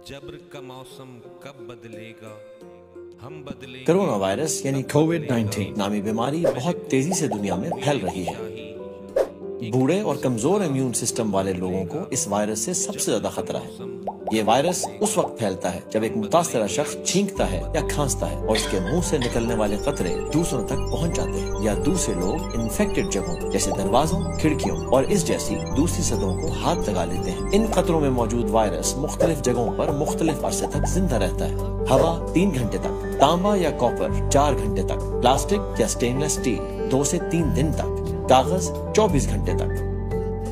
जब्र का मौसम कब बदलेगा, हम बदलेंगे। कोरोना वायरस यानी कोविड-19 नामी बीमारी बहुत तेजी से दुनिया में फैल रही है। बूढ़े और कमजोर इम्यून सिस्टम वाले लोगों को इस वायरस से सबसे ज्यादा खतरा है। ये वायरस उस वक्त फैलता है जब एक मुतासरा शख्स छींकता है या खांसता है और उसके मुंह से निकलने वाले कतरे दूसरों तक पहुंच जाते हैं, या दूसरे लोग इन्फेक्टेड जगहों जैसे दरवाजों, खिड़कियों और इस जैसी दूसरी सतहों को हाथ लगा लेते हैं। इन कतरों में मौजूद वायरस मुख्तलिफ जगहों पर मुख्तलिफ अरसे तक जिंदा रहता है। हवा 3 घंटे तक, तांबा या कॉपर 4 घंटे तक, प्लास्टिक या स्टेनलेस स्टील 2 से 3 दिन तक, कागज 24 घंटे तक।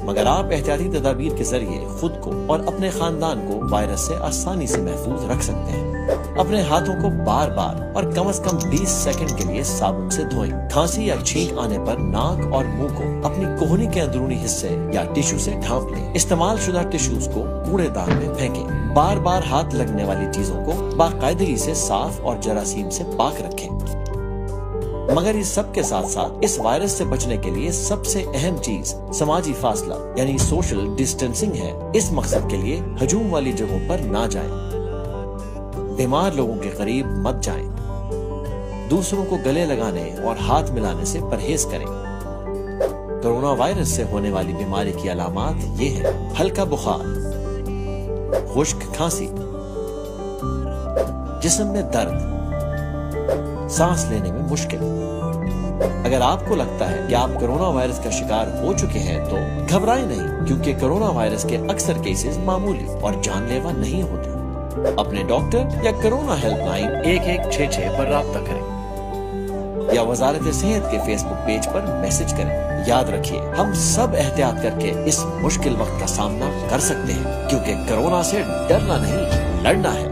मगर आप एहतियाती तदाबीर के जरिए खुद को और अपने खानदान को वायरस से आसानी से महफूज रख सकते हैं। अपने हाथों को बार बार और कम से कम 20 सेकंड के लिए साबुन से धोएं। खांसी या छींक आने पर नाक और मुंह को अपनी कोहनी के अंदरूनी हिस्से या टिश्यू से ढांप लें। इस्तेमाल शुदा टिश्यूज को कूड़ेदान में फेंकें। बार बार हाथ लगने वाली चीजों को बाकायदगी से साफ और जरासीम से पाक रखें। मगर इस सब के साथ साथ इस वायरस से बचने के लिए सबसे अहम चीज समाजी फासला यानी सोशल डिस्टेंसिंग है। इस मकसद के लिए हजूम वाली जगहों पर ना जाएं, बीमार लोगों के करीब मत जाएं, दूसरों को गले लगाने और हाथ मिलाने से परहेज करें। कोरोना वायरस से होने वाली बीमारी की अलामात ये है: हल्का बुखार, खुश्क खांसी, जिस्म में दर्द, सांस लेने में मुश्किल। अगर आपको लगता है कि आप कोरोना वायरस का शिकार हो चुके हैं तो घबराएं नहीं, क्योंकि कोरोना वायरस के अक्सर केसेस मामूली और जानलेवा नहीं होते। अपने डॉक्टर या कोरोना हेल्पलाइन 1166 पर राब्ता करें या वजारत सेहत के फेसबुक पेज पर मैसेज करें। याद रखिए, हम सब एहतियात करके इस मुश्किल वक्त का सामना कर सकते हैं, क्योंकि कोरोना से डरना नहीं, लड़ना है।